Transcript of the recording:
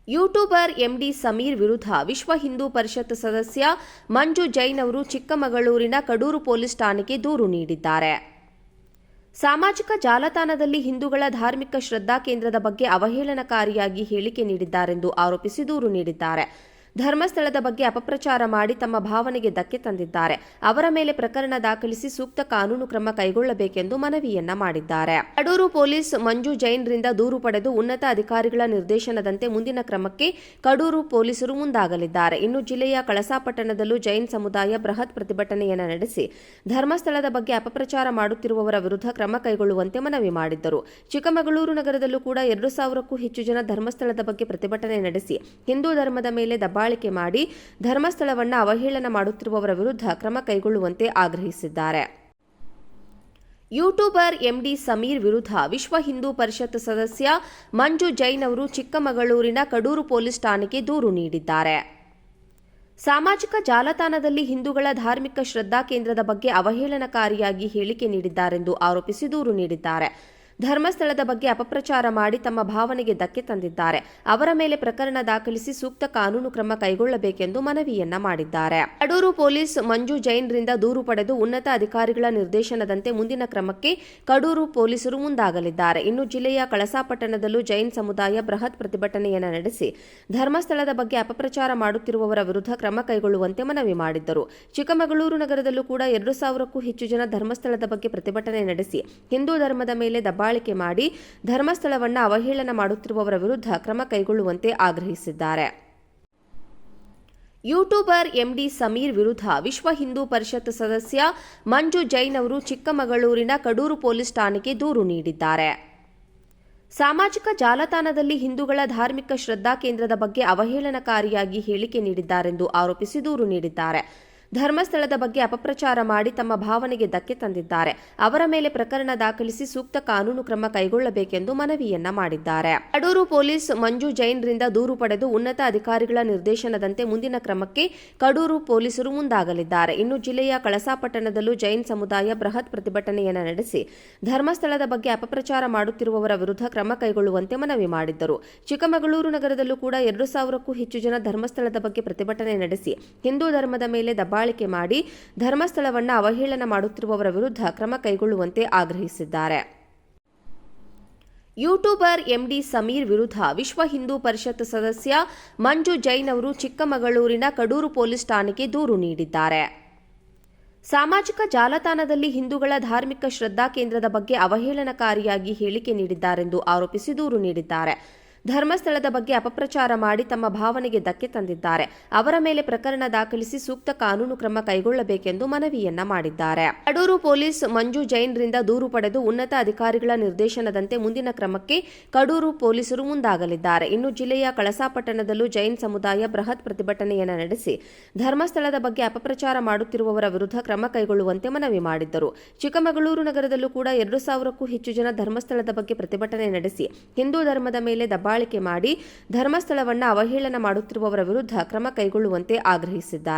YouTuber MD Sameer ವಿರುದ್ಧ ವಿಶ್ವ ಹಿಂದೂ ಪರಿಷತ್ ಸದಸ್ಯ ಮಂಜು ಜೈನ್ ಅವರು ಚಿಕ್ಕಮಗಳೂರಿನ ಕಡೂರು ಪೊಲೀಸ್ ಠಾಣೆಗೆ ದೂರು ನೀಡಿದ್ದಾರೆ. ಸಾಮಾಜಿಕ ಜಾಲತಾಣದಲ್ಲಿ ಹಿಂದೂಗಳ ಧಾರ್ಮಿಕ ಶ್ರದ್ಧಾ ಕೇಂದ್ರದ ಬಗ್ಗೆ ಅವಹೇಳನಕಾರಿಯಾಗಿ ಹೇಳಿಕೆ ನೀಡಿದ್ದಾರೆಂದು ಆರೋಪಿಸಿ ದೂರು ನೀಡಿದ್ದಾರೆ. ಧರ್ಮಸ್ಥಳದ ಬಗ್ಗೆ ಅಪಪ್ರಚಾರ ಮಾಡಿ ತಮ್ಮ ಭಾವನೆಗೆ ಧಕ್ಕೆ ತಂದಿದ್ದಾರೆ. ಅವರ ಮೇಲೆ ಪ್ರಕರಣ ದಾಖಲಿಸಿ ಸೂಕ್ತ ಕಾನೂನು ಕ್ರಮ ಕೈಗೊಳ್ಳಬೇಕೆಂದು ಮನವಿಯನ್ನ ಮಾಡಿದ್ದಾರೆ. ಕಡೂರು ಪೊಲೀಸ್ ಮಂಜು ಜೈನ್ ರಿಂದ ದೂರು ಪಡೆದು ಉನ್ನತ ಅಧಿಕಾರಿಗಳ ನಿರ್ದೇಶನದಂತೆ ಮುಂದಿನ ಕ್ರಮಕ್ಕೆ ಕಡೂರು ಪೊಲೀಸರು ಮುಂದಾಗಲಿದ್ದಾರೆ. ಇನ್ನು ಜಿಲ್ಲೆಯ ಕಳಸಾಪಟ್ಟಣದಲ್ಲೂ ಜೈನ್ ಸಮುದಾಯ ಬೃಹತ್ ಪ್ರತಿಭಟನೆಯನ್ನು ನಡೆಸಿ ಧರ್ಮಸ್ಥಳದ ಬಗ್ಗೆ ಅಪಪ್ರಚಾರ ಮಾಡುತ್ತಿರುವವರ ವಿರುದ್ಧ ಕ್ರಮ ಕೈಗೊಳ್ಳುವಂತೆ ಮನವಿ ಮಾಡಿದ್ದರು. ಚಿಕ್ಕಮಗಳೂರು ನಗರದಲ್ಲೂ ಕೂಡ 2,000ಕ್ಕೂ ಹೆಚ್ಚು ಜನ ಧರ್ಮಸ್ಥಳದ ಬಗ್ಗೆ ಪ್ರತಿಭಟನೆ ನಡೆಸಿ ಹಿಂದೂ ಧರ್ಮದ ಮೇಲೆ ದಬ್ಬಾಳಿಕೆ ಮಾಡಿ ಧರ್ಮಸ್ಥಳವನ್ನು ಅವಹೇಳನ ಮಾಡುತ್ತಿರುವವರ ವಿರುದ್ಧ ಕ್ರಮ ಕೈಗೊಳ್ಳುವಂತೆ ಆಗ್ರಹಿಸಿದ್ದಾರೆ. ಯೂಟ್ಯೂಬರ್ ಎಂಡಿ ಸಮೀರ್ ವಿರುದ್ಧ ವಿಶ್ವ ಹಿಂದೂ ಪರಿಷತ್ ಸದಸ್ಯ ಮಂಜು ಜೈನ್ ಅವರು ಚಿಕ್ಕಮಗಳೂರಿನ ಕಡೂರು ಪೊಲೀಸ್ ಠಾಣೆಗೆ ದೂರು ನೀಡಿದ್ದಾರೆ. ಸಾಮಾಜಿಕ ಜಾಲತಾಣದಲ್ಲಿ ಹಿಂದೂಗಳ ಧಾರ್ಮಿಕ ಶ್ರದ್ಧಾ ಕೇಂದ್ರದ ಬಗ್ಗೆ ಅವಹೇಳನಕಾರಿಯಾಗಿ ಹೇಳಿಕೆ ನೀಡಿದ್ದಾರೆಂದು ಆರೋಪಿಸಿ ದೂರು ನೀಡಿದ್ದಾರೆ. ಧರ್ಮಸ್ಥಳದ ಬಗ್ಗೆ ಅಪಪ್ರಚಾರ ಮಾಡಿ ತಮ್ಮ ಭಾವನೆಗೆ ಧಕ್ಕೆ ತಂದಿದ್ದಾರೆ. ಅವರ ಮೇಲೆ ಪ್ರಕರಣ ದಾಖಲಿಸಿ ಸೂಕ್ತ ಕಾನೂನು ಕ್ರಮ ಕೈಗೊಳ್ಳಬೇಕೆಂದು ಮನವಿಯನ್ನ ಮಾಡಿದ್ದಾರೆ. ಕಡೂರು ಪೊಲೀಸ್ ಮಂಜು ಜೈನ್ ರಿಂದ ದೂರು ಪಡೆದು ಉನ್ನತ ಅಧಿಕಾರಿಗಳ ನಿರ್ದೇಶನದಂತೆ ಮುಂದಿನ ಕ್ರಮಕ್ಕೆ ಕಡೂರು ಪೊಲೀಸರು ಮುಂದಾಗಲಿದ್ದಾರೆ. ಇನ್ನು ಜಿಲ್ಲೆಯ ಕಳಸಾಪಟ್ಟಣದಲ್ಲೂ ಜೈನ್ ಸಮುದಾಯ ಬೃಹತ್ ಪ್ರತಿಭಟನೆಯನ್ನು ನಡೆಸಿ ಧರ್ಮಸ್ಥಳದ ಬಗ್ಗೆ ಅಪಪ್ರಚಾರ ಮಾಡುತ್ತಿರುವವರ ವಿರುದ್ಧ ಕ್ರಮ ಕೈಗೊಳ್ಳುವಂತೆ ಮನವಿ ಮಾಡಿದ್ದರು. ಚಿಕ್ಕಮಗಳೂರು ನಗರದಲ್ಲೂ ಕೂಡ 2,000ಕ್ಕೂ ಹೆಚ್ಚು ಜನ ಧರ್ಮಸ್ಥಳದ ಬಗ್ಗೆ ಪ್ರತಿಭಟನೆ ನಡೆಸಿ ಹಿಂದೂ ಧರ್ಮದ ಮೇಲೆ ದಬ್ಬಾಳಿಕೆ ಮಾಡಿ ಧರ್ಮಸ್ಥಳವನ್ನು ಅವಹೇಳನ ಮಾಡುತ್ತಿರುವವರ ವಿರುದ್ಧ ಕ್ರಮ ಕೈಗೊಳ್ಳುವಂತೆ ಆಗ್ರಹಿಸಿದ್ದಾರೆ. ಯೂಟ್ಯೂಬರ್ ಎಂಡಿ ಸಮೀರ್ ವಿರುದ್ಧ ವಿಶ್ವ ಹಿಂದೂ ಪರಿಷತ್ ಸದಸ್ಯ ಮಂಜು ಜೈನ್ ಅವರು ಚಿಕ್ಕಮಗಳೂರಿನ ಕಡೂರು ಪೊಲೀಸ್ ಠಾಣೆಗೆ ದೂರು ನೀಡಿದ್ದಾರೆ. ಸಾಮಾಜಿಕ ಜಾಲತಾಣದಲ್ಲಿ ಹಿಂದೂಗಳ ಧಾರ್ಮಿಕ ಶ್ರದ್ಧಾ ಕೇಂದ್ರದ ಬಗ್ಗೆ ಅವಹೇಳನಕಾರಿಯಾಗಿ ಹೇಳಿಕೆ ನೀಡಿದ್ದಾರೆಂದು ಆರೋಪಿಸಿ ದೂರು ನೀಡಿದ್ದಾರೆ. ಧರ್ಮಸ್ಥಳದ ಬಗ್ಗೆ ಅಪಪ್ರಚಾರ ಮಾಡಿ ತಮ್ಮ ಭಾವನೆಗೆ ಧಕ್ಕೆ ತಂದಿದ್ದಾರೆ. ಅವರ ಮೇಲೆ ಪ್ರಕರಣ ದಾಖಲಿಸಿ ಸೂಕ್ತ ಕಾನೂನು ಕ್ರಮ ಕೈಗೊಳ್ಳಬೇಕೆಂದು ಮನವಿಯನ್ನ ಮಾಡಿದ್ದಾರೆ. ಕಡೂರು ಪೊಲೀಸ್ ಮಂಜು ಜೈನ್ ರಿಂದ ದೂರು ಪಡೆದು ಉನ್ನತ ಅಧಿಕಾರಿಗಳ ನಿರ್ದೇಶನದಂತೆ ಮುಂದಿನ ಕ್ರಮಕ್ಕೆ ಕಡೂರು ಪೊಲೀಸರು ಮುಂದಾಗಲಿದ್ದಾರೆ. ಇನ್ನು ಜಿಲ್ಲೆಯ ಕಳಸಾಪಟ್ಟಣದಲ್ಲೂ ಜೈನ್ ಸಮುದಾಯ ಬೃಹತ್ ಪ್ರತಿಭಟನೆಯನ್ನು ನಡೆಸಿ ಧರ್ಮಸ್ಥಳದ ಬಗ್ಗೆ ಅಪಪ್ರಚಾರ ಮಾಡುತ್ತಿರುವವರ ವಿರುದ್ಧ ಕ್ರಮ ಕೈಗೊಳ್ಳುವಂತೆ ಮನವಿ ಮಾಡಿದ್ದರು. ಚಿಕ್ಕಮಗಳೂರು ನಗರದಲ್ಲೂ ಕೂಡ 2,000ಕ್ಕೂ ಹೆಚ್ಚು ಜನ ಧರ್ಮಸ್ಥಳದ ಬಗ್ಗೆ ಪ್ರತಿಭಟನೆ ನಡೆಸಿ ಹಿಂದೂ ಧರ್ಮದ ಮೇಲೆ ದಬ್ಬಾಳಿಕೆ ಮಾಡಿ ಧರ್ಮಸ್ಥಳವನ್ನು ಅವಹೇಳನ ಮಾಡುತ್ತಿರುವವರ ವಿರುದ್ಧ ಕ್ರಮ ಕೈಗೊಳ್ಳುವಂತೆ ಆಗ್ರಹಿಸಿದ್ದಾರೆ. ಯೂಟ್ಯೂಬರ್ ಎಂಡಿ ಸಮೀರ್ ವಿರುದ್ಧ ವಿಶ್ವ ಹಿಂದೂ ಪರಿಷತ್ ಸದಸ್ಯ ಮಂಜು ಜೈನ್ ಅವರು ಚಿಕ್ಕಮಗಳೂರಿನ ಕಡೂರು ಪೊಲೀಸ್ ಠಾಣೆಗೆ ದೂರು ನೀಡಿದ್ದಾರೆ. ಸಾಮಾಜಿಕ ಜಾಲತಾಣದಲ್ಲಿ ಹಿಂದೂಗಳ ಧಾರ್ಮಿಕ ಶ್ರದ್ಧಾ ಕೇಂದ್ರದ ಬಗ್ಗೆ ಅವಹೇಳನಕಾರಿಯಾಗಿ ಹೇಳಿಕೆ ನೀಡಿದ್ದಾರೆಂದು ಆರೋಪಿಸಿ ದೂರು ನೀಡಿದ್ದಾರೆ. ಧರ್ಮಸ್ಥಳದ ಬಗ್ಗೆ ಅಪಪ್ರಚಾರ ಮಾಡಿ ತಮ್ಮ ಭಾವನೆಗೆ ಧಕ್ಕೆ ತಂದಿದ್ದಾರೆ. ಅವರ ಮೇಲೆ ಪ್ರಕರಣ ದಾಖಲಿಸಿ ಸೂಕ್ತ ಕಾನೂನು ಕ್ರಮ ಕೈಗೊಳ್ಳಬೇಕೆಂದು ಮನವಿಯನ್ನ ಮಾಡಿದ್ದಾರೆ. ಕಡೂರು ಪೊಲೀಸ್ ಮಂಜು ಜೈನ್ ರಿಂದ ದೂರು ಪಡೆದು ಉನ್ನತ ಅಧಿಕಾರಿಗಳ ನಿರ್ದೇಶನದಂತೆ ಮುಂದಿನ ಕ್ರಮಕ್ಕೆ ಕಡೂರು ಪೊಲೀಸರು ಮುಂದಾಗಲಿದ್ದಾರೆ. ಇನ್ನು ಜಿಲ್ಲೆಯ ಕಳಸಾಪಟ್ಟಣದಲ್ಲೂ ಜೈನ್ ಸಮುದಾಯ ಬೃಹತ್ ಪ್ರತಿಭಟನೆಯನ್ನು ನಡೆಸಿ ಧರ್ಮಸ್ಥಳದ ಬಗ್ಗೆ ಅಪಪ್ರಚಾರ ಮಾಡುತ್ತಿರುವವರ ವಿರುದ್ಧ ಕ್ರಮ ಕೈಗೊಳ್ಳುವಂತೆ ಮನವಿ ಮಾಡಿದ್ದರು. ಚಿಕ್ಕಮಗಳೂರು ನಗರದಲ್ಲೂ ಕೂಡ 2,000ಕ್ಕೂ ಹೆಚ್ಚು ಜನ ಧರ್ಮಸ್ಥಳದ ಬಗ್ಗೆ ಪ್ರತಿಭಟನೆ ನಡೆಸಿ ಹಿಂದೂ ಧರ್ಮದ ಮೇಲೆ ದಬ್ಬಾಳಿಕೆ ಮಾಡಿ ಧರ್ಮಸ್ಥಳವನ್ನು ಅವಹೇಳನ ಮಾಡುತ್ತಿರುವವರ ವಿರುದ್ಧ ಕ್ರಮ ಕೈಗೊಳ್ಳುವಂತೆ ಆಗ್ರಹಿಸಿದ್ದಾರೆ.